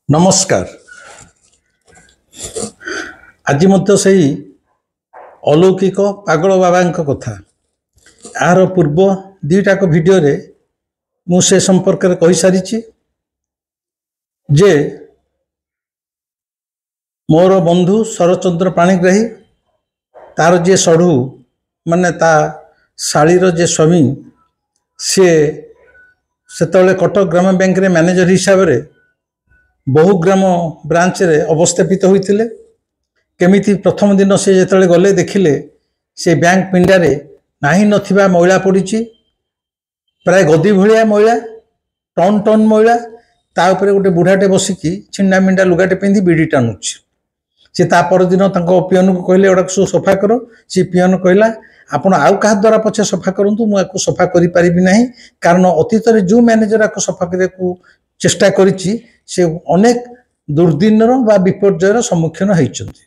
नमस्कार। आज मध्य से अलौकिक पागल बाबा कथा यार पूर्व दुईटाक भिडियो रे मुझे संपर्क में कही सारी जे मोर बंधु शरचंद्र पाणिग्राही तार जे सढ़ू माने ता शालीर जे स्वामी सी से कटक ग्राम बैंक रे मैनेजर हिसाब रे बहुग्राम ब्रांच रे अवस्थापित होते केमिति प्रथम दिन से जिते गले देखिले से बैंक पिंडारे नाही नथिबा मैला पड़ी प्राय गदी भलिया मैला टन टन मैला ता उपरे गोटे बुढ़ाटे बसिकी छिंडा मिंडा लुगाटे पिंधि बीड़ी टाणुची से ता परदिन पियन को कहले एडा सफा करो सी पियन कहला आपण आउ कहा द्वारा पछे सफा करंतु मु याको सफा करि परिबि नाही कारण अतीत रे जो मैनेजर याको सफा करे को चेष्टा करिछि से अनेक दुर्दिनर बा विपर्ययर सम्मुखीन होइछन्ति।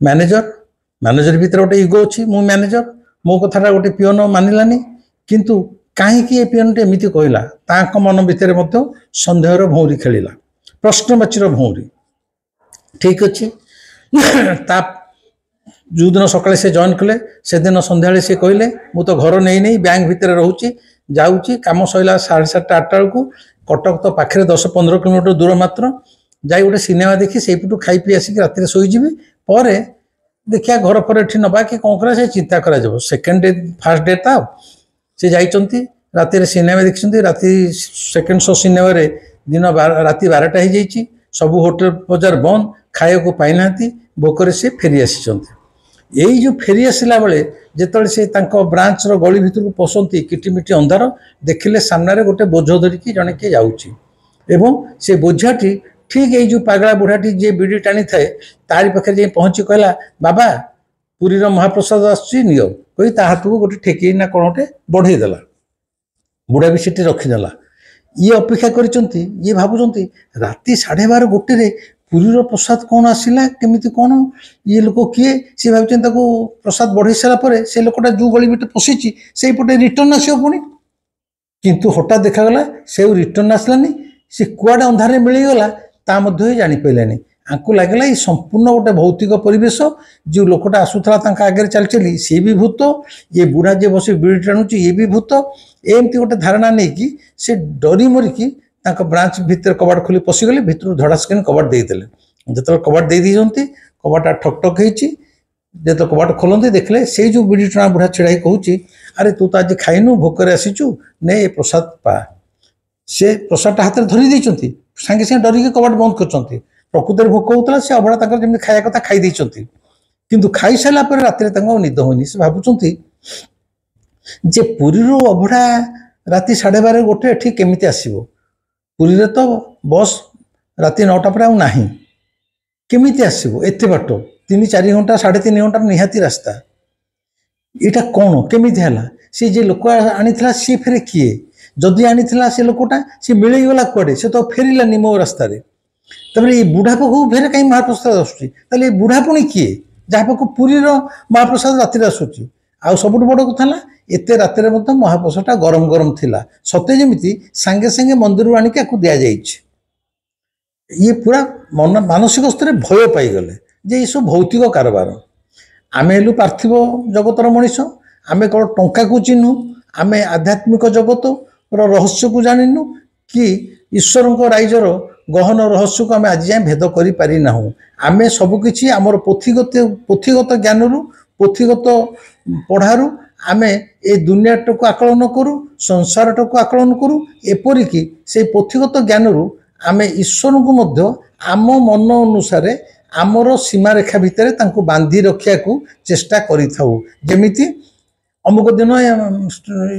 मैनेजर भीतर गोटे इगो अच्छी मु मैनेजर मो कथा गोटे पियन मानिलानी किंतु कहीं ये पियन एमती कहला ताक मन भितर सन्देहर भौरी खेलिला प्रश्नवाचीर भौरी ठीक अच्छे जो दिन सकाळे से जॉइन कले से दिन संध्या से कहले मु तो घर नहीं नहीं बैंक भितर रोची जाऊँगी काम सैला 7:30 8टा बेलू कटक तो पाखे 10-15 किलोमीटर दूर मात्र जाई गोटे सिनेमा देखी से पटू खाई पी आसिक राति शोईजी पर देखिया घर पर एठी नबा कि कौन करा से चिंता करा जाबो सेकंड डे फर्स्ट डे ता से जाइचंती राति सिनेमा देखिसंती राति सेकंड शो सिनेमा रे दिन राति 12टा हो जाइची सब होटल बाजार बंद खाया को पाई नांती भोकरे से फेरी आसीचंती यही जो फेरी आसला बेले जेतले से तांको ब्रांच रो गली भितर को पसंती किटिमिटी अंधार देखिले सामने गोटे बोझ धरिकी जने के जाउची एवं से बोझाटी ठीक ये जो पागला बुढ़ाटी जे बीड़ी टाणी थाए तारी पाखे जाई पहुंची कहला बाबा पुरीर महाप्रसाद आसी नियो कही ता हाथ को गोटे ठेकी ना कोन गोटे बढ़ई देला बुढ़ा भी सेठी रखीदेला ये अपेक्षा करिसंती ये भाबुचंती राति 12:30 गोटे रे पुरीर प्रसाद कौन आसला केमिति कौन ये लोक किए सी भाई प्रसाद बढ़ई सारा पर से लोकटा जो गली बिटे पशिची से पटे रिटर्न आसो पुणी किंतु हठात देखागला से रिटर्न आसलानी से कुआडे अंधारे मिलगला ता मध्य जानी पाइलानी आंकु लगला ये संपूर्ण गोटे भौतिक परिवेश जो लोकटा आसूला आगे चल चली सी भी भूत ये बुढ़ा जे बस बीड़ी टाणुची ये भी भूत एमती गोटे धारणा नहीं कि से डरी मरिकी ब्रांच भितर कबाट खोली पशिगले भितर धड़ास्किन कबाट देदेले जो कबाट दे दीजंती कबाटा ठक ठक होती जो कबाट खोलते देखले से जो बीड़ी टणा बुढ़ा छिड़ा कहूँ अरे तू तो आज खाइनु भोकरे आसीचु ने ये प्रसाद पा से प्रसाद हाथ में धरी देइचंती सांगे सांगे डरिक कबाट बंद करचंती प्रकृति भोक होता से अभड़ा जमी खाया कथा खाई देइचंती किंतु खाई सारा राति निद होनी से भावुंट जे पुरी अभड़ा राति 12:30 गोटे एठी केमिति आसीबो पुरी रे तो बस राति 9टा पर आउ नाही केमिति आसीबो एते बाट 3-4 घंटा 3.5 घंटा निहाती रास्ता एटा कौन केमिति हला से जे लोक आनीथिला सी फेरे किए जदि आनीथिला से लोकटा से मिली गला कुआडे से तो फेरिलानी मो रास्ता रे तबरे ये बुढ़ा पाखु फेरे कहीं महाप्रसाद आसुची ताले बुढ़ा पुणी किए जहाँ पाखु पुरीर महाप्रसाद राति आसुची आउ सबुठ बड़ कथा ना एते राति महाप्रसाद गरम गरम थिला सते जमिति सांगे सांगे मंदिर आनिक दिया जाइए ये पूरा मन मानसिक स्तर भय पाईगले जे ये सब भौतिक कारबार आम हेलु पार्थिव जगतर मनीष आम कौन टंका को चिन्हु आम आध्यात्मिक जगत रहस्य को जानिनु कि ईश्वर राइजर गहन रहस्य को आम आज जाए भेद करें आम सबकि आमर पोथीगत ज्ञान पोथीगत पढ़ारू आम ए दुनियाटा को आकलन करूँ संसारटा को आकलन करूँ एपरिकी से पोथीगत ज्ञान आम ईश्वर को आम मन अनुसार आमर सीमारेखा भितर तांको बांधी रखा को चेष्टा करिथाउ अमुक दिन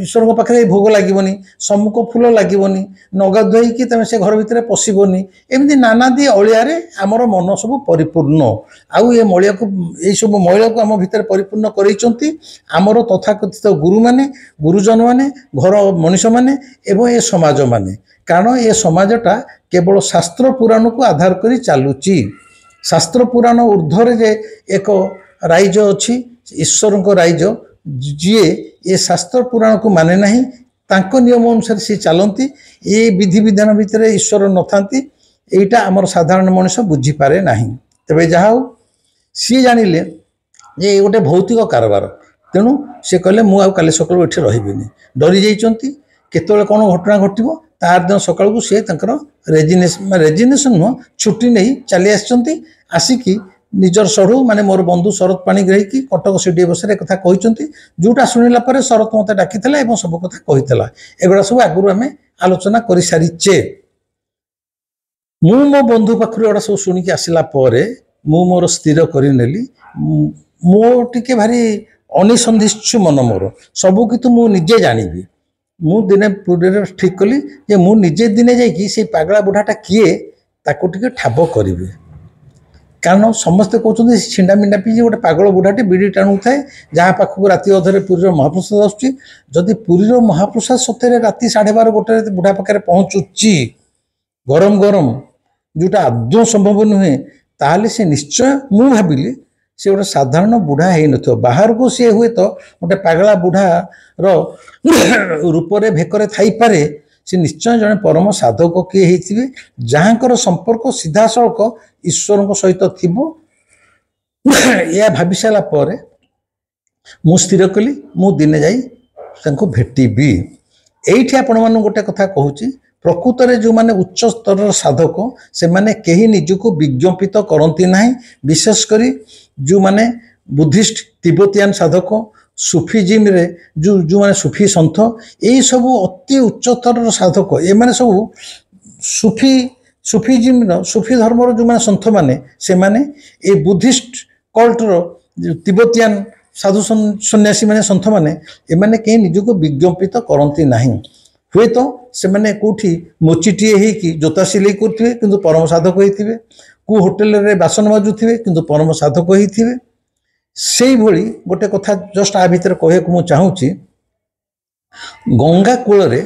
ईश्वर पाखे भोग लगे सम्मुख फूल लगे नगाधोईकी तुम से घर भितर पशबनी एमती नानादी अलियार आमर मन सब परिपूर्ण आउ ये मलिया को यही सब मैला को आम भितर परिपूर्ण करते आमर तथाकथित गुरु माने गुरुजन माने घर मनीष माने एवं ये समाज माने कारण ये समाजटा केवल शास्त्र पुराण को आधार कर चलुची शास्त्र पुराण ऊर्ध्वर जे एक राइज अच्छी ईश्वर को राइज जी ये शास्त्र पुराण को माने नहीं तांको नियम अनुसार से चलती ये विधि विधान भितर ईश्वर न था এইটা आमर साधारण मनुष्य बुझीपारे नहीं। तेरे जहा सी जानिले जे ये गोटे भौतिक कारबार तेणु सी कहले मुझे काली सकाल ये रही डरी जाइंट केत कौन घटना घटो तार दिन सका सी रेजिनेसन नुह छुट्टी नहीं चली आसिकी निजर सढ़ू माने मोर बंधु शरत पाणिग्राही की कटक सीडीए बस कथा कहते जोटा शुणिला शरत मत डाकी सब कथा कही एगुड़ा सब आगुरी आम आलोचना कर सारीचे मु मो बंधु पाखु एगुड़ा सब शुणिकी आसला मु मोर स्थिर करनेली मो टिके भारी अनिसंधिश्चु मन मोर सबकि तो मुझे जानी मु दिने पूरे ठीक कली जे मु निजे दिने जाइकी से पागला बुढ़ाटा किए ताको टिके ठाब करी कारण समस्ते कहते छिंडा मिंडा पी गोटे पागल बुढ़ाटे बीड़ी टाणु थाए जहाँ पाखक राति अधरे पुरीर महाप्रसाद आसुच्ची पुरीर महाप्रसाद सत्य राति 12:30 गोटे बुढ़ा पाखे पहुँचुची गरम गरम जोटा आदौ संभव नुहे ताहले से निश्चय मु भाविली से गोटे साधारण बुढ़ा है न बाहर को सी हुए तो गोटे पागला बुढ़ार रूपरे भेकरे थाई पारे से निश्चय जड़े परम साधक किए होते जहाँकर संपर्क सीधा सड़क ईश्वर सहित थी या भावी सारापर मु स्थिर कली मु दिने जा भेटबी ये आपण मान गोटे कथा कहूँ प्रकृत में जो माने उच्च स्तर साधक से माने कहीं निजको विज्ञापित करती ना विशेषकर जो माने बुद्धिस्ट तिब्बतियान साधक सुफीजिम रे जो माने सुफी सन्थ यही सब अति उच्चतर साधक ये माने सब सुफीजिम सुफी धर्मर जो माने सन्थ माने से माने ये बुद्धिस्ट कल्टर तिब्बतियान साधु सन्यासी माने सन्थ माने ये माने कहीं निजको विज्ञापित करती ना हुए तो से माने कोठी मोचिटीए ही जोता सिलाई करुवे किंतु परम साधक होइथिबे को होटेल रे बासन माजुथिबे किंतु परम साधक होइथिबे सेई भली गोटे कथा जस्ट आ भीतर कहे को मु चाहूची गंगा कूल रे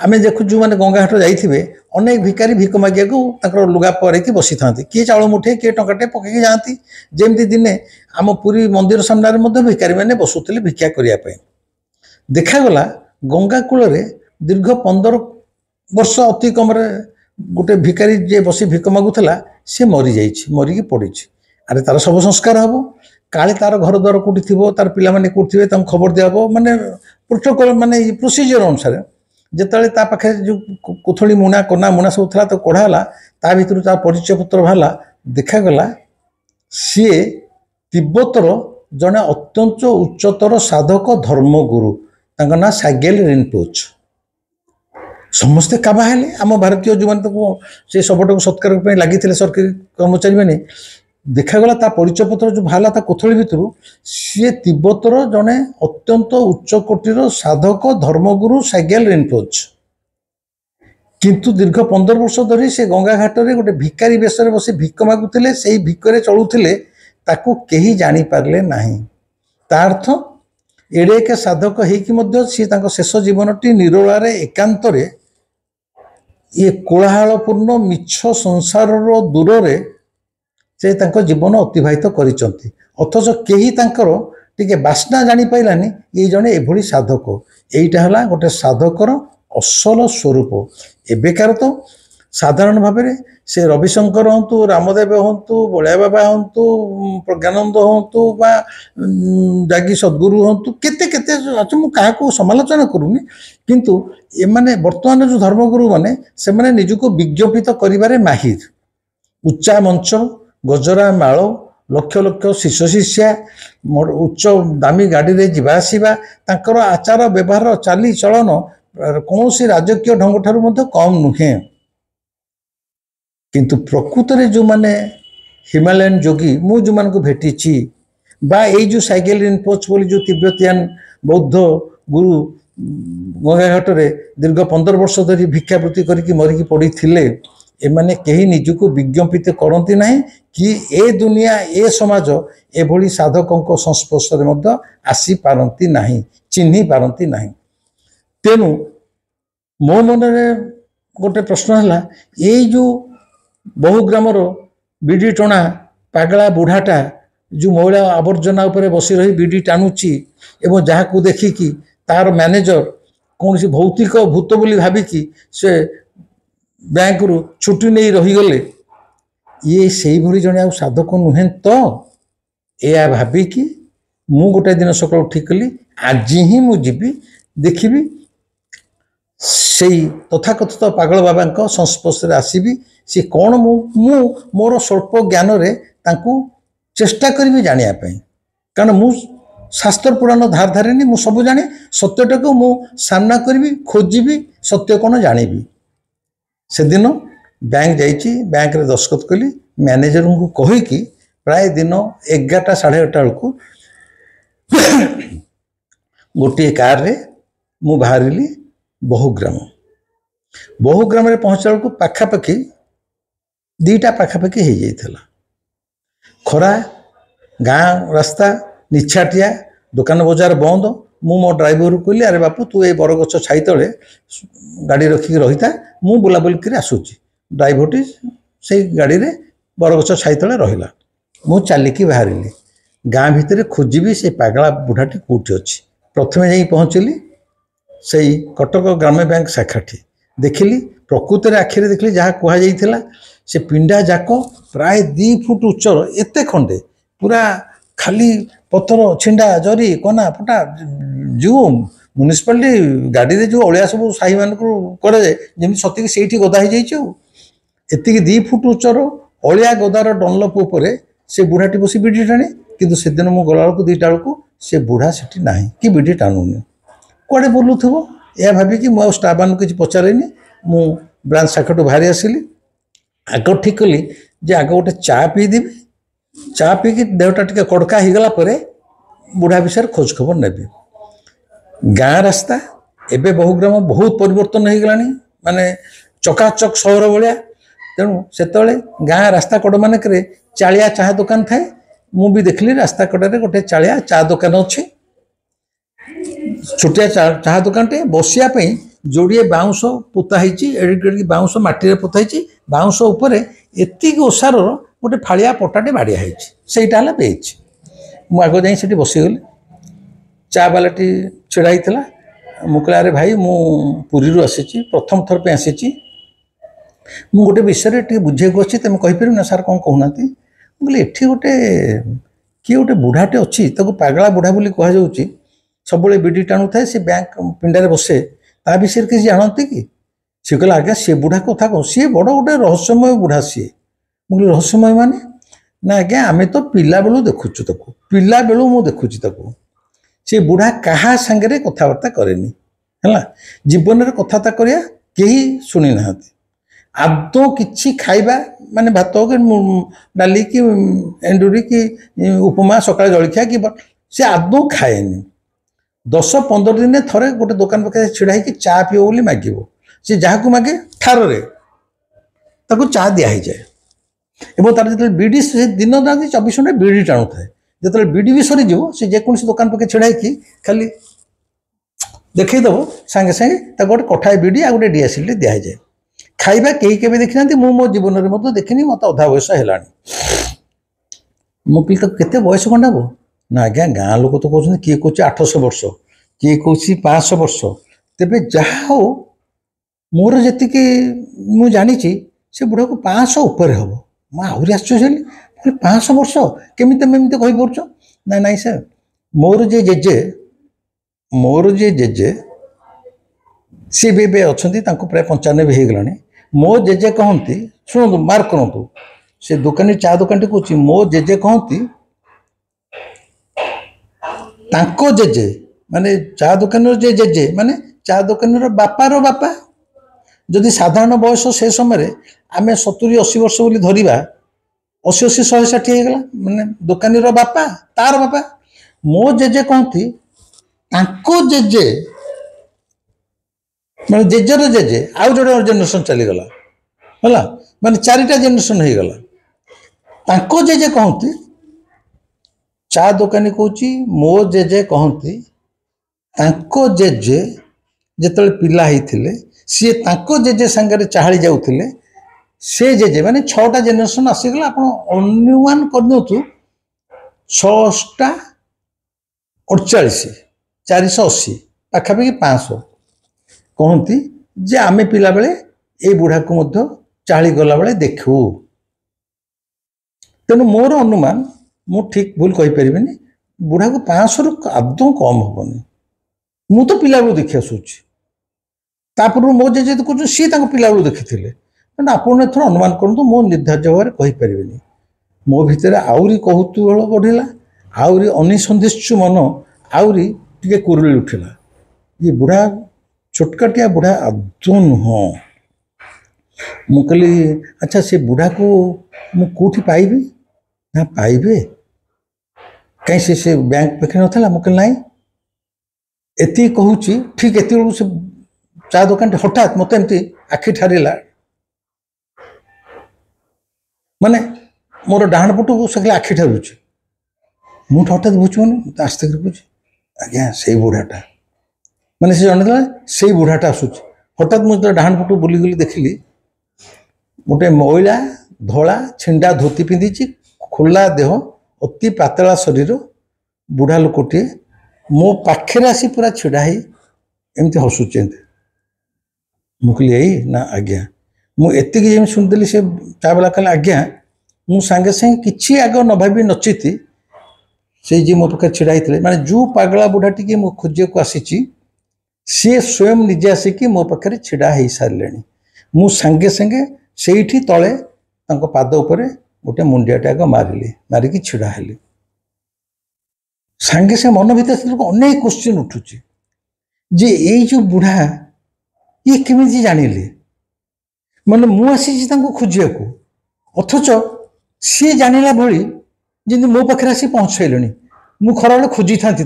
आमे देखु जो माने गंगा घाट जाइथिबे अनेक भिकारी भिक मागिया को ताकर लुगा परे की बसी थांती किए चाउल मुठे किए टंकाटे पकई जाती जेमती दिने आम पुरी मंदिर सामने मध्ये भिकारी माने बसुतले भिक्षा करिया पय देखा गला गंगा कूल रे दीर्घ 15 वर्ष अति कम गोटे भिकारी जे बसी भिक मागुला सी मरी जाइए मरिकी पड़ी अरे तार सब संस्कार हम काले तार घर द्वार कौटी थी तार पिला माने कौटी थे खबर दिया माने प्रोटोकॉल माने प्रोसीजर अनुसार जिते पाखे जो कोथली मुना कना मुना सब था तो कढ़ाला ता भर तार परिचय पत्र बाहला देखागला सी तिब्बतर जड़े अत्यंत उच्चतर साधक धर्मगुरु ना सागेल रिनपोच समस्ते काबा हेले आम भारतीय जो मैंने से सबट को सत्कार लगी सरकारी कर्मचारी मैंने देखागला ता परिचय पत्र जो बाहला ता कोथली भितर सी तिब्बतर जड़े अत्यंत उच्चकोटीर साधक धर्मगुरु सागेल रिनपोच किंतु दीर्घ 15 वर्ष धरी से गंगा घाट रे गोटे भिकारी बेश बसी भिक मागुले से भिकरे चलुले ताकू कहीं जानी पारले नहीं ता अर्थ एड़े के साधक होगी सी शेष जीवनटी निरोलार एकांत ये कोलाहलपूर्ण मिछ संसार दूर से जीवन अतिबाहित करिसंती अथच कहीं टिके बास्ना जानी पाइलानी ये जड़े एभली साधक यहीटा है गोटे साधकर असल स्वरूप एबेकार तो साधारण भाव से रविशंकर हूँ रामदेव हूँ बलिया बाबा हूँ प्रज्ञानंद हूँ जागी सद्गुरु हूँ केते केते अच्छा मुझे समालोचना करूनी किंतु ये माने वर्तमान जो धर्मगुरु माने से माने निजको विज्ञापित करिबारे माहिर उच्चा मंच गजरा माल लक्ष लक्ष शिष्य शिष्या उच्च दामी गाड़ी रे जीवा आसीबा तांकर आचार व्यवहार चाली चलन कौन सी राजकीय ढंग ठारू मध्य कम नुहे किंतु प्रकृत में जो माने हिमालयन जोगी मु जो मान को भेटी बा ये जो साइकेल रिनपोच बोली जो तिब्बतियान बौद्ध गुरु गंगा घाट रे दीर्घ 15 वर्ष धरी भिक्षावृत्ति करके मरिकी पड़ी थिले एमाने कहीं निजको विज्ञापित करती ना कि ए दुनिया ए समाज एभली साधकों संस्पर्श में आसी पारती नहीं चिन्ही पारती नहीं तेणु मो मन गोटे प्रश्न है ये जो बहुग्रामर बीड़ी टणा पागला बुढ़ाटा जो महिला आवर्जना उपर बसी रही बीड़ी टाणुची एवं जहाँ को देखिकी तार मैनेजर कौन सी भौतिक भूत बोली भाविकी से बैंक रु छुट्टी नहीं रहीगले ये से भली जड़े आ साधक नुहे तो या भाविकी मु गोटे दिन सकाल उठिकली आज ही मुझी देखी से तथाकथित पागल बाबा संस्पर्श आसबि सी कौन मु मोर स्वल्प ज्ञान रे तांकु चेष्टा करी जानापी कारण मु शास्त्र पुराण धार धारेनी मु सब जाने सत्यटा को मु सामना करी खोजी सत्य कौन जानी से दिन बैंक जाइए बैंक रे दस्खत कली मैनेजर को कहीकि प्राय दिन 11टा साढ़े 11टा बेलू गोटे कार रे मु बाहरिली बहुग्राम रे पहुँचा बेलू पाखापाखि 2टा पाखापाखि हो जाइଥିଲା खरा गाँ रास्ता निछाटिया दुकान बजार बंद मु मो ड्राइवर को कहली अरे बापू तू ये बरगछ छाई तले गाड़ी रखिक रही था मु बुलाबुल कर आसूची ड्राइवरटी से गाड़ी रे बरगछ छाई तले रहिला मु चलिकी बाहरिली गाँ भितर खोजी से पागला बुढ़ाटी कौटी अच्छी प्रथमे जाई पहुँचली से कटक ग्राम्य बैंक शाखाटी देखिली प्रकृत आखिरे देखली जहाँ कहुला से पिंडा जाक प्राय 2 फुट उच्चर एते खंडे पूरा खाली पत्थर छिंडा जरी कना फटा जो म्यूनिसिपालिटी गाड़ी रे जो अलिया सब साही मान करे जमी सतिक से गदा हो जाती 2 फुट उच्चर अलिया गदार डनलप उपरे से बुढ़ाटी बसी बिडी टाणे किंतु से दिन मु गला बेलू 2टा बेलू से बुढ़ा सेठी नाही कि बिडी टाणुनी कुआडे बुलुथबो या भाविकी मु स्टाफ मान किसी पचारेनी मु ब्रांच शाखा बाहरी आसिली आग ठीक कली जे आग गोटे चा पीदेवी चा पीकी देहटा टे कड़का होगला बुढ़ा विषय खोज खबर नेबी गाँ रास्ता एबे बहुग्राम बहुत परिवर्तन हो गलानी माने चकाचक सहर भाया तेणु से गाँ रास्ता कड़ मानक चालिया चाह दुकान थाए मु भी देखली रास्ता कड़े गोटे चालिया चा दुकान अच्छे छोटिया चाह दुकान टे बसिया जोड़िए बाउंश पोता होती बाउंश माटी पोता बाउंश उपर एति ओसार गोटे फाड़िया पटाटे बाड़िया होटा है बेच मु आग जा बसीगली चा बालाटी छिड़ा होता मुझे अरे भाई मु पुरी आसी प्रथम थर पे आसी मु गोटे विषय टे बुझे को अच्छी तुम कहीपर ना सार कौन कहना मुझे एठी गोटे किए गोटे बुढ़ाटे अच्छी पागला बुढ़ा बोली कहुच्छी सब बिडी टाणु थाए से बैंक पिंडारे बसे ता विषय किसी जानते कि सी कहला आज्ञा सी बुढ़ा कथा कौन सी बड़ गोटे रहस्यमय बुढ़ा सी मुझे रहस्यमय माने ना आज्ञा आम तो पिला बेलू देखुचु ताकू पिला बेलू मु देखुची ताकू सी बुढ़ा कहा सांगे कथबार्ता करेनी है जीवन में कथबार्ता करिया केही शुणी ना आदौ किछि खाइबा माने भात कि डाली कि एंडुरी कि उपमा सकाळ जलखिया कि से आदौ खाएनी 10-15 दिन थरे गोटे दुकान पाखे छिड़ा कि चा पीओ बोली मागिब सी जहाँ को मागे ठार चा दिया जाए और तार जो बीडी से दिन राति 24 घंटा बीडी टाणु थाए जो बीडी भी सरीज से जेकोसी दुकान पाखे छिड़ा कि खाली देखईदेव सांगे सांगे गोटे कठाए बीडी आ गोटे डीएसएल दि जाए खाइबा कहीं के देखी ना मो जीवन में देखनी मत अधा बयस है मो कहली केते बयस खंड हे ना आज्ञा गाँ लोक तो कहते किए कौन 800 वर्ष किए कौन 500 वर्ष तेरे जहाँ हो मोर जी मु जानी से बुढ़ा को 500 उपर हम मुझे आहरी आश्चर्य 500 वर्ष केमी तुम एमती कहीपर ना नाई सर मोर जे जेजे सी भी अच्छा प्राय 95 हो गलानी मो जेजे कहती शुणु मार्क करूँ से दुकानी चा दुकान कहूँ मो जेजे कहती तांको जेजे माने चा दुकान जे जेजे माने चा दुकान बापार बापा जदि साधारण बयस से समय आम 70-80 वर्ष बोली धरिबा 80-80 160 होगला माने दुकानी बापा तार बापा मो जेजे कहती तांको जेजे माने जेजर जेजे आउ जोड़े जेनेरेशन चलीगला है माने 4टा जेनेरेशन हो गला तांको जेजे कहती चा दुकानी कहूँ मो जेजे कहती तांको जेजे जिते पिला होते सी तांको जेजे सांगे चाहाड़ी जाऊे से जेजे माने 6टा जेनेरेशन आसीगला आप अनुमान कर 6टा 48 480 पाखापाखि 500 कहती जे आमे पिला बेले ए बुढ़ा को मध्य चाली गला बेले देखू। तेणु मोर अनुमान मु ठीक भूल कही परिबिनी बुढ़ा को 500 रु आदौ कम हेनी। मु तो पिला बेलू देखी आसूची तापर मो जे देखुच सी पिला बेलू देखी थे। तेणु आपड़ एथर अनुमान करूँ मो निर्धार्य भाव में कहीपरि मो भितर आहरी कौतूहल बढ़ला आहरी अनिसंधित्सु मन आहरी टे कुरुली उठिला। ये बुढ़ा छोटकाटिया बुढ़ा आदौ नुह। मु कहली अच्छा से बुढ़ा को मु कौटी पाइबी ना पाइबे कहीं से बैंक पाखे नाला। मु कहली नाई एति कहूँ ठीक एत से चा दुकान हठात मत एमती आखि ठारिला माने मोर डाण पटू से आखि ठारुचे मुझे हठात बुझुनि आस्ते बुझे आज्ञा से बुढ़ाटा माने से जन से बुढ़ाटा आसूच। हठात मुझे डाण पटू बुलीगली देखिली गोटे महिला धला छिंडा धोती पिंधि खोला देह अति पातला शरीर बुढ़ा लोकटे मो पाखे आसी पूरा छिड़ा ही एमती हसुचे। मुझे यही ना आज्ञा मुझे जमी शुणिदेली से चा बेला कहला आज्ञा मु सांगे सांगे कि आग न भावी नचिती से जी मो पाखे छिड़ा ही माने जो पागला बुढ़ाटी की मो खोजिया को आसी सी स्वयं निजे आसिकी मो पाखे छिड़ा हो सारे मु सांगे सांगे से तले पाद उपर गोटे मुंडियाटे आग मारिली मारिकी छिड़ा हेली। सांगे से मन भर अनेक क्वेश्चन उठुची जे ये जो बुढ़ा ये केमी जानिले माने मु आसी खोजिया को अथच सी जानिला भली जमी मो पाखे आसी पहुँचले मु खरा बेले खोजी था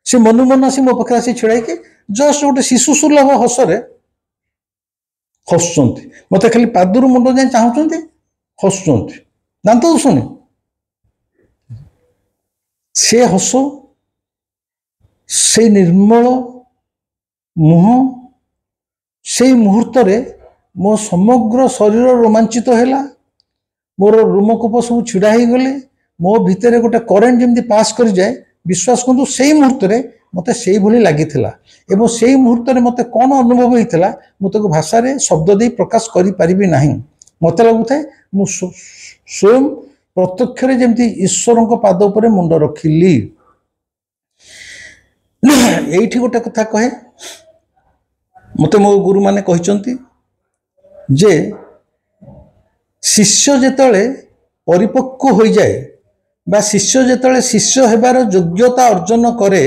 से मनु मन आसी मो पाखे आसी छिड़ा कि जस्ट गोटे शिशु सुलभ हसरे हसुंट मत खाली पादर मुंड जाए चाहते हसुंट दांत दुसुनि से हस से निर्मल मुह से मुहूर्त मो समग्र शरीर रोमांचित है मोर रोमकूप सब छिड़ा हो गले मो भितर गोटे करेन्ट जमी पास कर जाए विश्वास करूँ से मुहूर्त मत से लगी एवं से मुहूर्त मत कौन अनुभव होता मुझे भाषा शब्द दे प्रकाश करी ना मत लगुए मु स्वयं प्रत्यक्ष जमी ईश्वर पाद उपर मुंड रखिली। ये गोटे कथा कहे मत मो गुरु माने कहते जे शिष्य जेतले परिपक्व हो जाए बा शिष्य जेतले शिष्य हेबार योग्यता अर्जन करे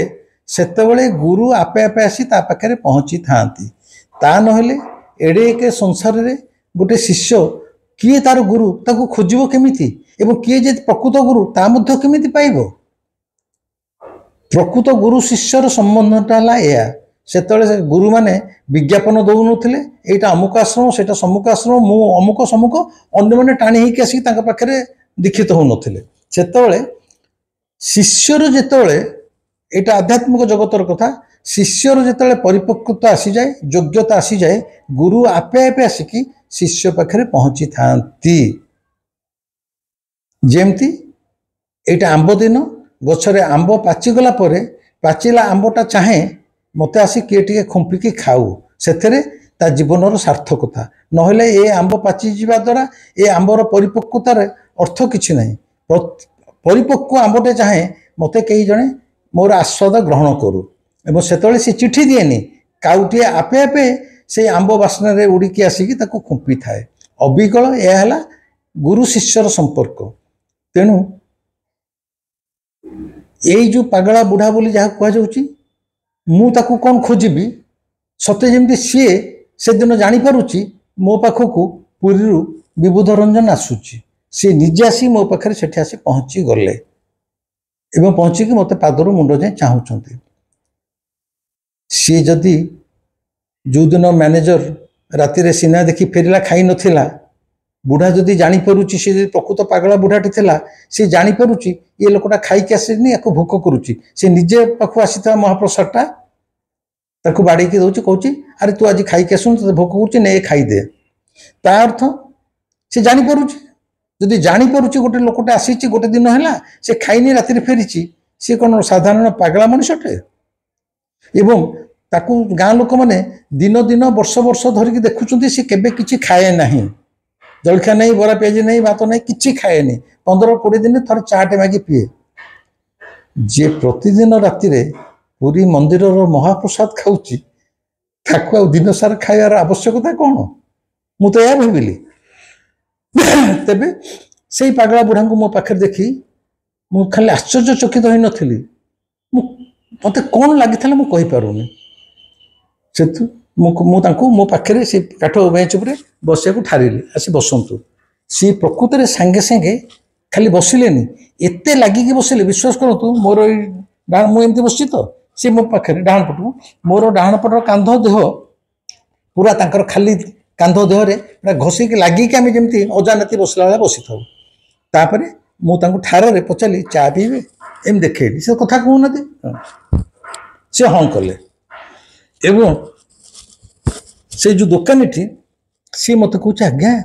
सेतेबेले गुरु आपे आपे आसी ता पाखरे पहुँची थांती ता नहेले एडे के संसार रे गोटे शिष्य किए तार गुरु ताको खोजिबो केमिति एवं किए जे प्रकृत गुरु ता मध्य केमिति पाइबो। प्रकृत गुरु शिष्यर संबंधटा ला या सेतेबेले गुरु माने विज्ञापन दौ नथिले एटा अमुक आश्रम सेटा सम्मुख आश्रम मु अमुक सम्मुख अन्य माने टाणी हेकि आसी तांका पाखरे दीक्षित हो नथिले सेतेबेले शिष्यर जेतेबेले एटा आध्यात्मिक जगतर कथा शिष्यर जेतेबेले परिपक्वता आसी जाए योग्यता आसी जाए गुरु आपे आपे आसिकी शिष्य पाखरे पहुँची थांती। जेमती एटा आंब दिन गछरे आंब पाचिगला परे पाचिला आंबटा चाहे मते आसी किए टिके खुंपिकी खाऊ सेथेरे ता जीवनर सार्थकता नहेले ए आंब पाची जीवा द्वारा ए आंबर परिपक्वतार अर्थ किछि नहीं। परिपक्व आंबटे चाहे मते कई जणे मोर आस्वाद ग्रहण करू एवं सेतबेले से चिठी दिएनी काउटिए आपे आपे से आंब बास्ना रे उड़ीकी आसिकी ताको खुंपी थाए अबिकल यह है गुरु शिष्यर संपर्क। तेणु यही जो पागला बुढ़ा बोली जहाँ कहुच्छी मु ताकू कौन खोजिबी सते जमी सी से दिन जानीपारुची मो पाखक पुरी विबुध रंजन आसूची सी निजे आसी मो पाखे सेठी आसी पहुँची गले एवं पहुँचिकी मत पादर मुंड जाए चाहूँगी। सी जदि जो दिन मैनेजर राति सिनेमा देखी फेरला खाई नथिला बुढ़ा जदि जानीपारुची सी प्रकृत पागला बुढ़ाटी थिला सी जानीपारुची ये लोकटा खाई आसनी या भोक करुच्ची से निजे पाखु आसी महाप्रसादटा ताकू बाड़ेकी दौर कौच अरे तू आज खाई आसुन तो भोक करुच्ची ने खाईदे ता अर्थ से जानीपारुची जदि जानीपारुची गोटे लोकटे आसी गोटे दिन है से खाईनी राति फेरी सी कौन साधारण पागला मनुष्यटे एवं ताकू गाँ लोक मैंने दिन दिन वर्ष वर्ष धरिकी देखुं सी केबे किछि खाए नहीं, जलखिया नहीं, बरा पियाजी नहीं, भात नहीं, किछि खाए नहीं। 15-20 दिन थर चाटे मागी पिए। जे प्रतिदिन राति पुरी मंदिर महाप्रसाद खाऊची ताकू दिन सारा खाइबार आवश्यकता कौन? मु तो यह भाविली। तेबे से पागला बुढ़ा को मो पाखे देखी मु खाली आश्चर्यचकित हो नी। मत कौन लगी मु कहीपरूनी। से मो पाखे से काठ बेंच पर बसिया ठारिली, आसी बसंतु। सी प्रकृत में सांगे सांगे खाली बसिले एते लगिकी बसिले, विश्वास करूँ मोर मुझे बसी तो सी मो पाखे डाण पटू मोर डाण पटर कांध देह पूरा तांकर खाली कांध देहरे पूरा घषिक लगिक आम जमी अजानती बसला भाया बसी था। तापर मुझे ठारे पचारि चा पीबे एम देखे से कथा कहूना से हाँ कले। एवं से जो दुकानी सी मत कह आज्ञा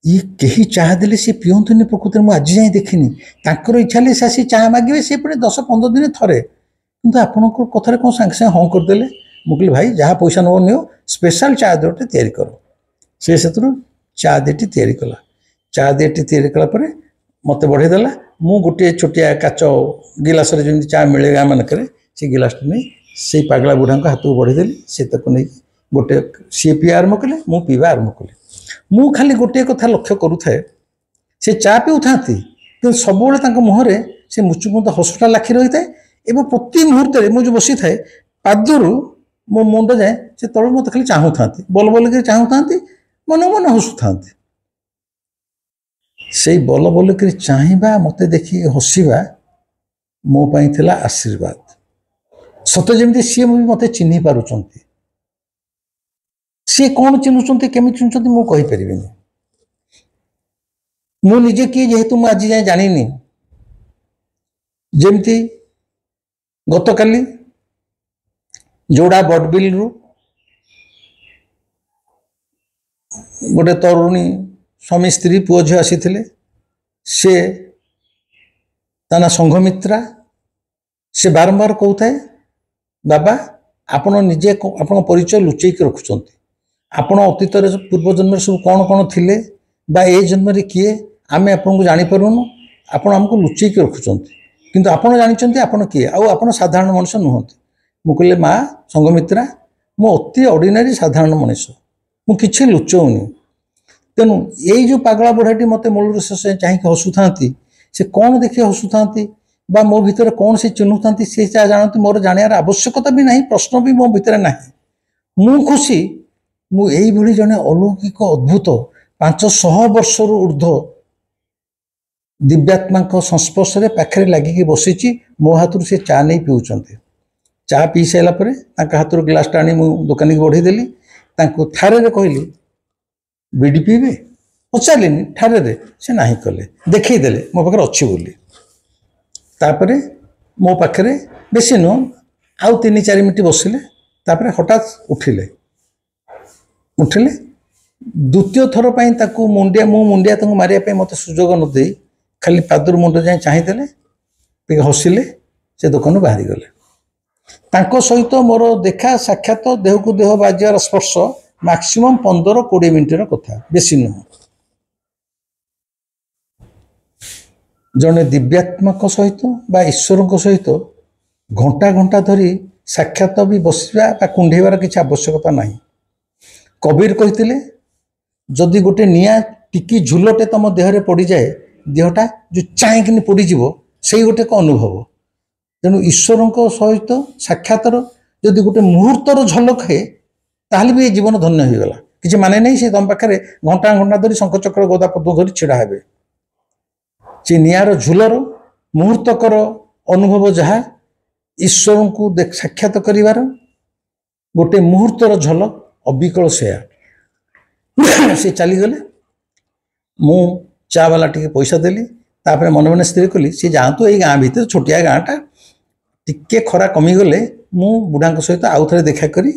ये कहीं चाह देले सी पिंतुनि, प्रकृति में आज जाए देखनी तांकर इच्छा से आसी चाह मागे सी पुणी 10-15 दिन थरे, किंतु आपण कथार कौन सांगे सांगे हाँ करदे। मुझे भाई जहाँ पैसा नब नियो स्पेशल चा देटे तैयारी कर। से चा देटी तैयारी कला। चा देटी तैयारी कलापर मत बढ़ेदेला। मु गोटे छोटिया काच गिलास जमी चा मिले गाँ मानक से गिलास नहीं से पागला बुढ़ा हाथ को बढ़ेदेली। से नहीं गोटे सी पीवा आरम्भ कले, मु पीवा आरम्भ कले। मु खाली गोटे कथा लक्ष्य करुए से चा पीऊ था कि सब मुहर से मुचुमुद हसुटा लाखी रही है। एवं प्रति मुहूर्त मुझे बसी थाए पादर मो मुंड जाए से तल मत खाली चाहू था, बल बल कर चाहू था, मन मन हसु था। से बल बल कर चाहवा मत देखिए हसवा मो पाई थिला आशीर्वाद। सत जमी सी भी मत चिन्ह पार्टी। सी कौन चिन्हुंट केमी चिन्हुंट मु कहीपर। मुझे किए जेहेतु मुझे आज जाए जानी जमती गत काली जोड़ा बडबिल रु गोटे तरुणी स्वामी स्त्री पुओ झी आसी से ताना संघमित्रा से बारंबार कहता बाबा आपण निजे आपण परिचय लुचेक रखुंट। आपण अतीत पूर्वजन्म सब कौन कौन थिले बा ए जन्म किए आम आपको जानीपारूनु, आपण आमको लुचेक रखुंट, किंतु आपण जानी आपण किए आपण साधारण मनुष्य नुहति। मु कहले माँ संघमित्रा मु अति ऑर्डिनरी साधारण मनुष्य, मु किछि लुचौनी। तेणु यही जो पागला बुढ़ाटी मत मूल से चाहिए हसुता से कौन देखिए हसुता बा मो भितर कौन से चिन्हुता सी जानते मोर जानार आवश्यकता भी नहीं, प्रश्न भी मो भितर ना। मु खुशी मुझे जड़े अलौकिक अद्भुत 500 वर्ष ऊर्ध दिव्यात्मा संस्पर्श पाखे लगिकी बसी मो हाथ से चा नहीं पीउंट। चा पी सारापर हाथ ग्लास टाणी मु दुकानी की बढ़ेदेली। ठारे कहली बीड़ी पीबे पचारे ठारे से ना कले देखईदे मो पाखे अच्छी बोली। तापर मो पाखे बेसी नुह आउ 3-4 मिनट बसिले। तापर हठात उठिले द्वितीय थर पर मुंडिया मुंडिया मारे मत सुजोग न दे खाली पादर मुंड जाए चाहिए हसिले से दुकान बाहरी गले। तांको सहित मोर देखा साक्षात देह को देह बाजार स्पर्श मैक्सिमम 15-20 मिनटर कथा बेसी नुह। जड़े दिव्यात्मा सहित बा ईश्वर सहित घंटा घंटा धरी साक्षात भी बसवा कुंडेबार किसी आवश्यकता नहीं। कबीर कहते जदि गोटे निआ टिकी झुलटे तुम देहरे पड़ जाए देहटा जो चाहकिन पड़ज से गोटे अनुभव। तेणु ईश्वर सहित साक्षातर जदि गोटे मुहूर्तर झलक है ताहले भी जीवन धन्य हो गला। किसी माने नहीं से तुम पाखे घंटा घंटा धरी शंखचक्र गदा पद्म धरी छिड़ा हे से निआर झुलर मुहूर्तकर अनुभव जहाँ ईश्वर को साक्षात करिवार गोटे मुहूर्तर झलक अबिकल से चलीगले। मु चा वाला टे पैसा देली। तापर मन मन स्थिर कली सी जातु ये गाँ भीतर छोटिया गाँटा टिके खरा कमीगले मु बुढ़ा सहित आउ थे देखा करी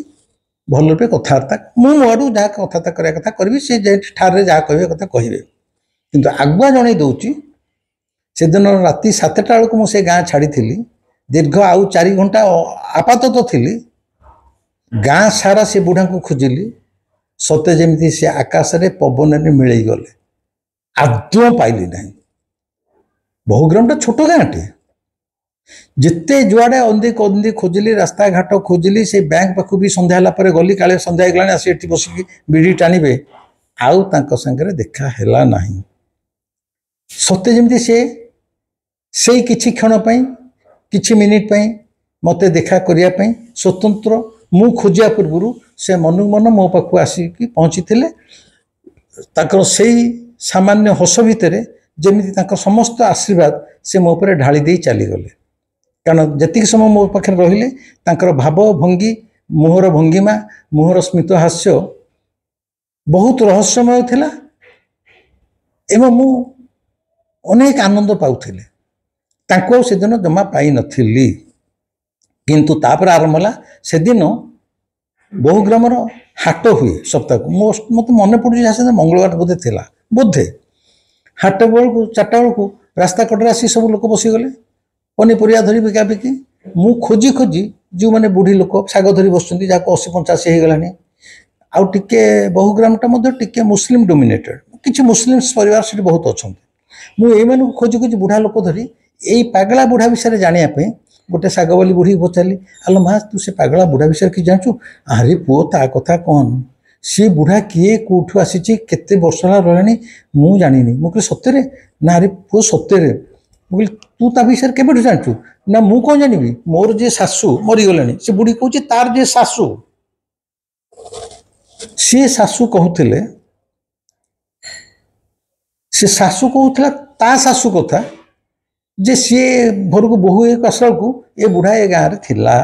भल रूपे कथबार्ता मुझू जहाँ कथबार्ता करने कथा करी सी ठारे जहाँ कहे कथा कहे। किंतु आगुआ जन दूची से दिन राति 7टा बेलू मुझे गाँ छाड़ी दीर्घ आउ 4 घंटा आपात थी गाँ सारा से बुढ़ा को खोजिली सते जमी से आकाश में पवन में मिलई गले आदौ पाइली ना। बहुग्रामटा छोट गाँटे जिते जुआड़े अंधी कंदी खोजिली रास्ता घाट खोजिली से बैंक पाखु भी संध्या पर गली काले संध्या गलानी आसी एठी बसिकी बिड़ी टाणिबे आउ तांको संगे देखा हैला नाही। सते जमी से किछि क्षण पई किछि मिनिट पई मते देखा करिया पई स्वतंत्र मु खोजिया पूर्व से मनु मन मो पाखु आसिकी पहुँची थिले। ताकर सेई सामान्य हस भितर जेमिति ताकर समस्त आशीर्वाद से मो पर ढाली दे चली गले। कारण जतिक समय मो पाखे रहिले तांकर भाव भंगी मुहर भंगिमा मुहर स्मित हास्य बहुत रहस्यमय थिला एवं मु अनेक आनंद पाउथिले। तांको से दिन जमा पाई नथिली किंतु तापर आरंभ होला से दिन बहुग्रामर हाट हुए सप्ताह को मत मन पड़ू जहाँ मंगलवार बोधे थिला बोधे हाट बेलू 4टा बेलू रास्ता कड़े आसी सब लोक बसीगले पनीपरिया धरी बिकाबिकी मु खोजी खोजी जो मैंने बुढ़ी लोक शाग धरी बस जहाँ 80-85 हो गलानी आउ टिके बहुग्रामटा टिके मुस्लिम डोमिनेटेड किसी मुस्लिम परिवार से बहुत अच्छा मुझे खोजी खोजी बुढ़ा लोक धरी यही पागला बुढ़ा विषय जानापी गोटे सागवाली बुढ़ी पचारि आलो माँ तू से पागला बुढ़ा विषय कि जानचु अरे पुओ ता कथा कौन सी बुढ़ा किए कौटू आसी केते वर्ष रही मु जानी मुझे सत्य ना अरे पुओ सत्य मुझे तू ता विषय केबेठु जानचु ना मु कौन जानी मोर जे सासू मरीगले से बुढ़ी कहूँ तार जे सासू सी सासू कहूले से सासू कहूला ता सासू कथा जे सी घर को बोहू एक आसला को ये बुढ़ा ये गाँव में थिला।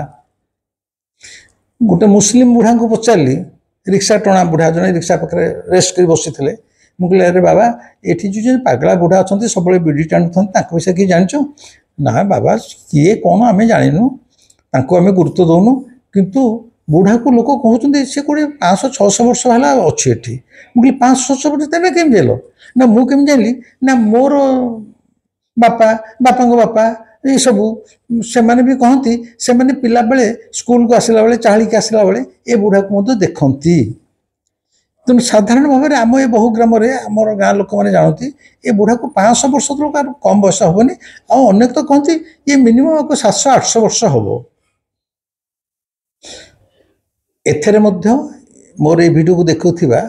गोटे मुस्लिम बुढ़ा को पचारि रिक्शा टणा बुढ़ा जन रिक्शा पाखे रेस्ट कर बसी थे मुझे अरे बाबा ये जो पागला बुढ़ा अच्छा सब बिड़ी टाणुं विषय किए जान ना बाबा किए कौन आम जानू आम गुरुत्व दौनु किंतु बुढ़ा को लोक कहते सी कोड़े 500-600 वर्ष है अच्छी एटी मुझे 500-600 वर्ष तेज केमी जाल ना मुझे जानी ना मोर बापा बापा बापा ये सबू से भी कहती से पिला बेले स्कूल को आसला बेले चाली के आसला बेले ये बुढ़ा को देखती तेणु साधारण भाव में आम ये बहुग्राम आम गाँ लोक मैंने जानती ये बुढ़ा को 500 वर्ष तो कम बयस हेनी अनेक तो कहती ये मिनिमम 700-800 वर्ष हम। एथेरे मध्य मोर ये वीडियो को देखुवा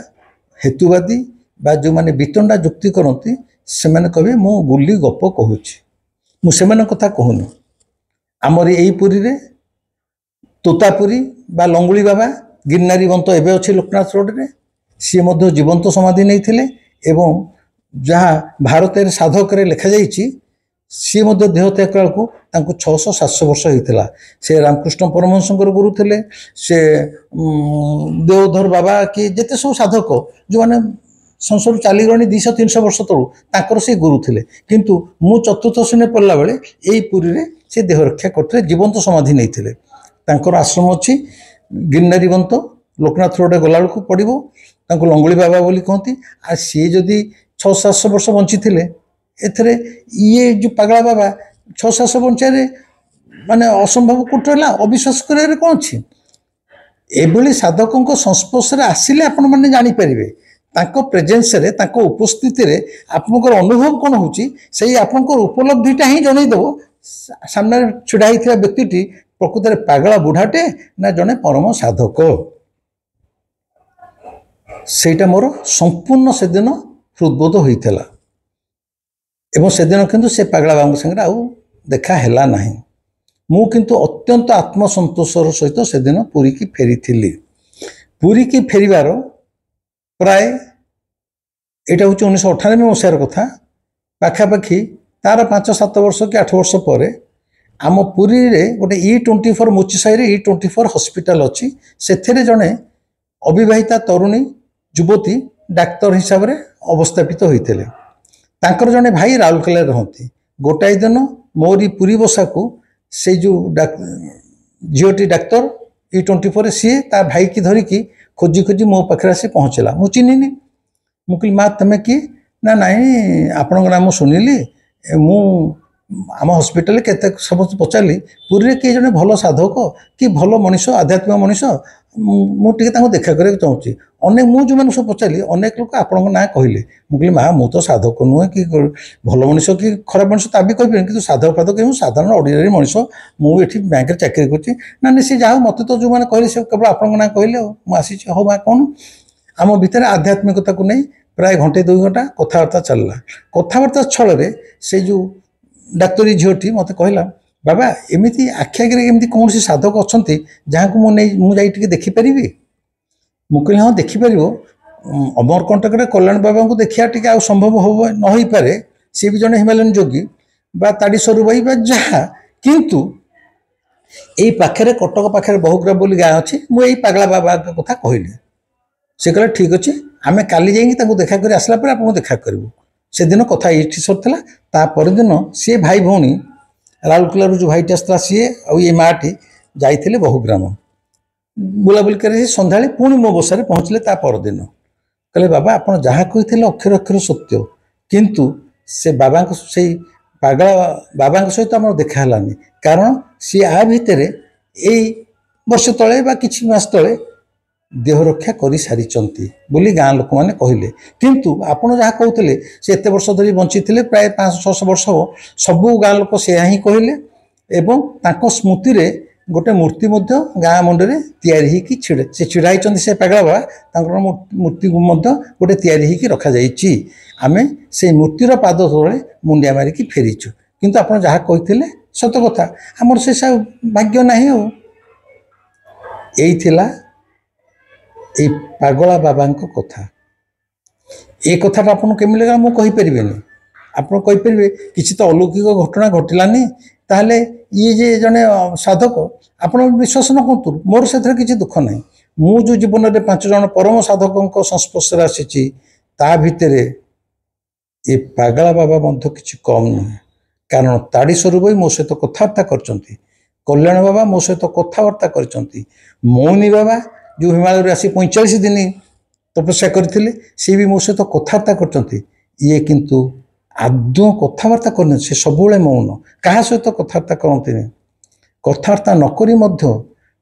हेतुवादी बा जो मैंने वितंडा जुक्ति करती से कहे मु गुली गप कहूँ मुझे कथा कहूनी आमर यही पुरी रे तोतापुरी बा लंगुली बाबा गिरनारी बंत एवं अच्छी लोकनाथ रोड रे सी जीवंत समाधि नहीं एवं जहाँ भारत साधक लिखा जाइए सी देह त्याग को 600-700 वर्ष होता से रामकृष्ण परमहंस गुरु थे से देवधर बाबा कि जिते सब साधक जो मैंने संसार चली गणी 200-300 वर्ष तलू ताकर से गुरु थे किंतु मु चतुर्थ श्रेणी पढ़ला बेले यही पुरी रे से देह रक्षा करते जीवंत समाधि नहीं थे तांकर आश्रम अच्छी गिरनारी बंत लोकनाथ रोड गला को पड़ो लंगुली बाबा बोली कहती आ सी जदि 600-700 वर्ष बंची थे एथरे ये जो पागला बाबा 600-700 बंचारे माने असंभव कोटला अविश्वास कर कौन अच्छी एभली साधकों संस्पर्श आसिले आपण मैंने जानीपारे तांको प्रेजेंस रे तांको उपस्थिति रे आपनकर अनुभव कौन होची सही आपनकर उपलब्धिटा ही जनईदेव सामने छिड़ा होता व्यक्ति प्रकृत में पागला बुढ़ाटे ना जड़े परम साधक सेटा मोर संपूर्ण से दिन हृदबोध होता एवं से दिन किंतु से पागला बाबा संगे आउ देखा हैला नहीं मु किंतु अत्यंत आत्मसंतोषर सहित से दिन पुरी की फेरी थी पुरी की फेरिबार प्राय यहाँ हूँ 1998 मसीहार कथा पाखापाखि तार 5-7 वर्ष कि 8 वर्ष पर आम पुरी रे गोटे E24 मुचिसाई E24 हॉस्पिटल अच्छी से जड़े अविवाहिता तरुणी युवती डाक्तर हिसाब से अवस्थापित होते तांकर जड़े भाई राउरकेला रहती गोटाए दिन मोरी पुरी बसा को से जो झीटी डाक्तर E24 सी ता भाई की धरिकी खोजी खोजी मो पाखे आसी पहुँचला मु चिन्हनी मुझे माँ तुम किए ना नाई आपण नाम शुणिली मु आम हस्पिटाल केते सब पचारि पुरी किए जड़े भल साधक कि भल मनीष आध्यात्मिक मनीष मुझे देखा करने चाहूँगी अनेक मुझे जो सब पचारि अनेक लोग आपण ना कहले मुझे माँ मु तो साधक नुहे कि भल मनीष कि खराब मनीष ता भी कह कि साधक फाधक कह साधारण ऑर्डिनरी मनीष मुझे बैंक चाकरी करुँची ना सी जहाँ मत तो जो मैंने कहले से केवल आपण ना कहले मुझे हाँ माँ कौन आम भितर आध्यात्मिकता को नहीं प्राय घंटे 2 घंटा कथबार्ता चलला कथबार्ता छल से जो डाक्तरी झीटी मत कहला बाबा एमती आखि आगे एमती कौन सी साधक अच्छा जहाँ को मुझे देखिपारि मुझे हाँ देखिपर अमरकंटक कल्याण बाबा को देखा टी आ संभव हम न हो पारे सी भी जड़े हिमालयन जोगी बा ताड़ी सरुबाई जहाँ किंतु यही पाखे कटक पाखे बहुग्राम बोली गाँ अच्छी मुझे पागला बाबा कथा कहली से कहले ठीक अच्छे आम काली जाइए देखा कर आसला आपको देखा करूँ से दिन कथा ये सरला तापर दिन सी भाई भौणी राउरकेला जो भाईटी आसला सी ये माटी जाइए बहुग्राम बुलाबुली कर सन्ध्या पुणी मो बसारे पहुँचले दिन कहले बाबा आप जहाँ कही अक्षर अक्षर सत्य किंतु से बाबा से पागला बाबा सहित आम देखालानी कारण सी आ भितर यही वर्ष तले बा किछि मास तले देह रक्षा कर सारी बोली गाँ लोक मैंने कहले किंतु आपड़ जहाँ कहते से एत वर्ष धरी बंची थे प्राय 500-600 वर्ष हम सबू गाँ लोक से ही कहले एवं तांको स्मृति रे गोटे मूर्ति गाँ मुंडे तैयारी छिड़े से छिड़ा से पागला बाबा मूर्ति गोटे तैयारी रखा जाइए आम से मूर्तिर पाद तले मुंडिया मारिकी फेरीचु किंतु आप जहाँ कहते सत कथा आमर से भाग्य ना यही ये पागला बाबा कथा ये कथा आपको केमी लगा मुझे कहीपरि आप कहीपरि किसी तो अलौकिक घटना घटलानी ताहले ये जे जने साधक आप विश्वास न करतु मोर से किसी दुख ना मु जो जीवन में 5 जन परम साधकों संस्पर्श आसी ता भितर ये पागला बाबा मध्य किसी कम नुहे कारण ताड़ी स्वरूप मो सहित कथबार्ता कर कल्याण बाबा मो सहित कथबार्ता कर मौनी बाबा जो हिमालय आसी 45 दिन तपस्या करते सी भी मो सहित कथबार्ता कर ये किंतु आदौ कथबार्ता करने से सब मौन क्या सहित कथबार्ता करते कथबार्ता नकरी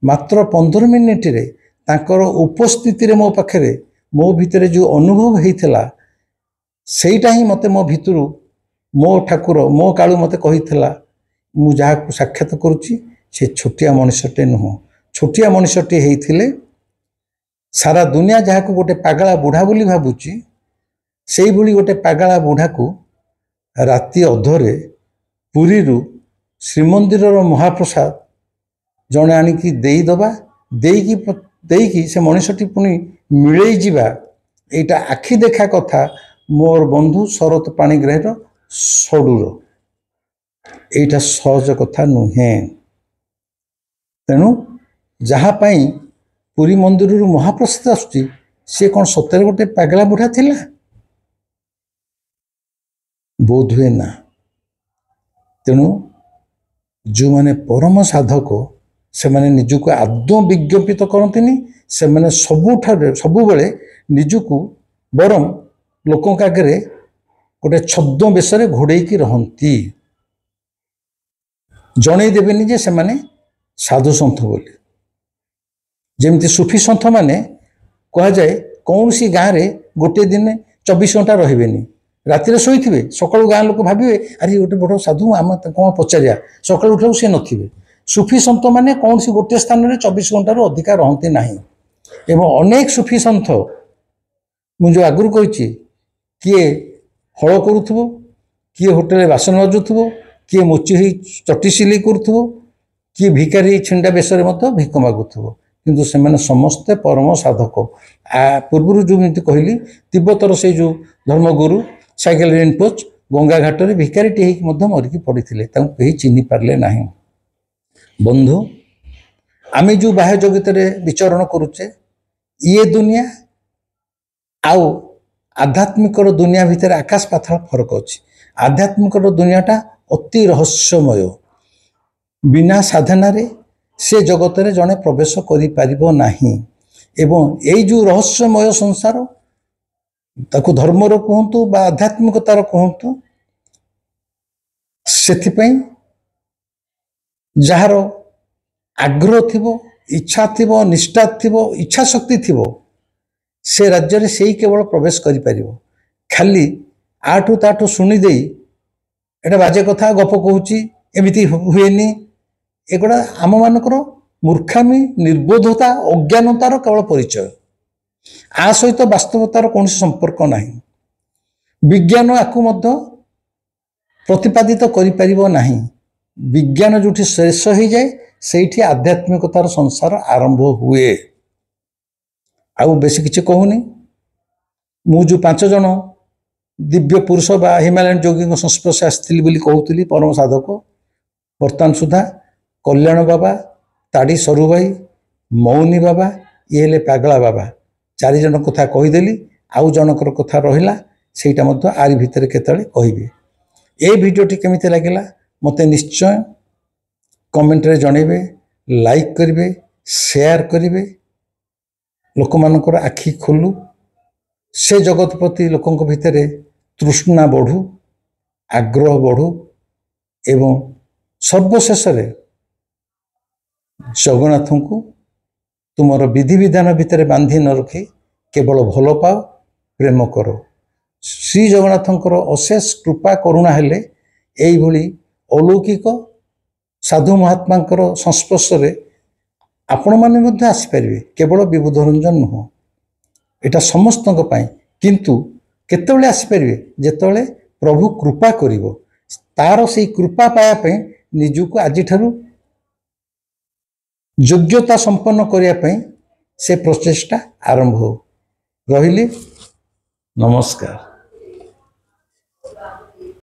मात्र 15 मिनिट रे तांकर उपस्थिति रे मो पाखे मो भितर जो अनुभव होता सेटा ही मते मो भितरु मो ठाकुर मो कालू मते कहिथला मु जहाँ को साक्षात करुच्ची से छोटिया मनुष्यटे नुह छोटिया मनुष्यटे होते सारा दुनिया जहाँ को गोटे पागला बुढ़ा बोली भावुची से भली गोटे पागला बुढ़ा को राति अधरे पुरी श्रीमंदिर महाप्रसाद जड़े आणिकी देईदबा देकी से मनुष्यटी पुणी मिलई जीवा एटा आखि देखा कथा मोर बंधु शरत पाणिग्राहीर सडुर एटा सहज कथा नुहे तेणु जहाँ पाई पुरी मंदिर महाप्रसाद आसुची सी कौन सतरे गोटे पागला बुढ़ा थिला बोध हुए ना तेणु जो माने परम साधक से माने निजको आदौ विज्ञापित करती से माने सबु बेले निजको बरम लोकों आगे गोटे छद्म बेशरे घोड़े रहती जन देवेनि जे से माने साधु सन्थ बोली जमती सुफी सन्थ माने कह जाए कौन सी गाँव में गोटे दिन 24 घंटा रही राति शोथे सका गाँ लोक भावे अरे गोटे बड़ साधु आम कौन पचारिया सका उठा सी नथिबे सुफी सन्थ माने कौन सी गोटे स्थान में 24 घंटा अधिका रहते ना एवं अनेक सुफी सन्थ मुझे आगुरी कही किए हल करूथबो किए होटेल बासन बाजुथबो किए मोची हो चटी सिलाई करूथबो किए भिकारी छिंडा बेशरे भिक मागुथबो किंतु से मैंने समस्ते परम साधक पूर्व जो कहली तिब्बतर से जो धर्मगुरु साइकेल रिनपोच गंगा घाट में भिकारीटी मरिकी पड़ी कहीं चिन्ह पारे ना बंधु आम जो बाह्य जगत विचरण करुचे ये दुनिया आउ आध्यात्मिक दुनिया भितर आकाश पाताल फरक अच्छी आध्यात्मिक दुनियाटा अति रहस्यमय बिना साधना से जगत रे जड़े प्रवेश करि एवं यही जो रहस्यमय संसार ताकू धर्मर कहतु बा आध्यात्मिकतार कहतु ସେଥିପାଇଁ ଯାହାର ଆଗ୍ରହ ଥିବ, ଇଚ୍ଛା ଥିବ, ନିଷ୍ଠା ଥିବ, ଇଚ୍ଛା ଶକ୍ତି ଥିବ, ସେ ରାଜ୍ୟରେ ସେଇ କେବଳ ପ୍ରବେଶ କରିପାରିବ। ଖାଲି ଆଠୁ ତାଠୁ ଶୁଣିଦେଇ ଏଟା ବାଜେ କଥା, ଗପ କହୁଛି, ଏମିତି ହୁଏନି, ଏଗୁଡ଼ା ଆମମାନଙ୍କର ମୂର୍ଖାମି, ନିର୍ବୋଧତା, ଅଜ୍ଞାନତାର କେବଳ ପରିଚୟ। ଆ ସହିତ ବାସ୍ତବତାର କୌଣସି ସମ୍ପର୍କ ନାହିଁ। ବିଜ୍ଞାନ ଆକୁ ମଧ୍ୟ ପ୍ରତିପାଦିତ କରିପାରିବ ନାହିଁ। ବିଜ୍ଞାନ ଯେଉଁଠି ଶେଷ ହୋଇଯାଏ ସେଇଠି ଆଧ୍ୟାତ୍ମିକତାର ସଂସାର ଆରମ୍ଭ ହୁଏ। ଆଉ ବେଶୀ କିଛି କହୁନି। ମୁଁ ଯେଉଁ 5 ଜଣ ଦିବ୍ୟ ପୁରୁଷ ବା ହିମାଲୟାନ ଯୋଗୀଙ୍କ ସଂସ୍ପର୍ଶରେ ଆସିଥିଲି ବୋଲି କହୁଥିଲି, ପରମ ସାଧକ, ବର୍ତ୍ତମାନ ସୁଦ୍ଧା କଲ୍ୟାଣ ବାବା, ତାଡ଼ି ସରୁଭାଇ, ମୌନି ବାବା, ଇଏ ହେଲେ ପାଗଳା ବାବା, 4 ଜଣ କଥା କହିଦେଲି। ଆଉ ଜଣଙ୍କର କଥା ରହିଲା, ସେଇଟା ମଧ୍ୟ ଆରି ଭିତରେ କେତେବେଳେ କହିବି। এই ভিডিওটি কেমিতি লাগিলা মতে নিশ্চয় কমেন্টরে জনাইবে, লাইক করিবে, শেয়ার করিবে। লোকমানଙ୍କର আখি খোলু, ସେ ଜଗତ ପ୍ରତି ଲୋକଙ୍କ ଭିତରେ ତୃଷ୍ଣା ବଢ଼ୁ, ଆଗ୍ରହ ବଢ଼ୁ ଏବଂ ସର୍ବଶେଷରେ ଜଗନ୍ନାଥଙ୍କୁ ତୁମର ବିଧିବିଧାନ ଭିତରେ ବାନ୍ଧି ନ ରଖି କେବଳ ଭଲ ପାଅ, ପ୍ରେମ କର। ଶ୍ରୀ ଜଗନ୍ନାଥଙ୍କର ଅଶେଷ କୃପା କରୁଣା ହେଲେ ଏଇଭଳି ଅଲୌକିକ ସାଧୁ ମହାତ୍ମାଙ୍କର ସଂସ୍ପର୍ଶରେ ଆପଣମାନେ ମଧ୍ୟ ଆସିପାରିବେ। କେବଳ ବିବୁଧ ରଞ୍ଜନ ନୁହଁ, এটা ସମସ୍ତଙ୍କ ପାଇଁ। କିନ୍ତୁ କେତେବେଳେ ଆସିପାରିବେ? ଯେତେବେଳେ ପ୍ରଭୁ କୃପା କରିବ। ତାର ସେଇ କୃପା ପାଇବା ପାଇଁ ନିଜକୁ ଆଜିଠାରୁ ଯୋଗ୍ୟତା ସମ୍ପନ୍ନ କରିବା ପାଇଁ ସେ ପ୍ରଚେଷ୍ଟା ଆରମ୍ଭ ହେଉ। ରହିଲି, ନମସ୍କାର।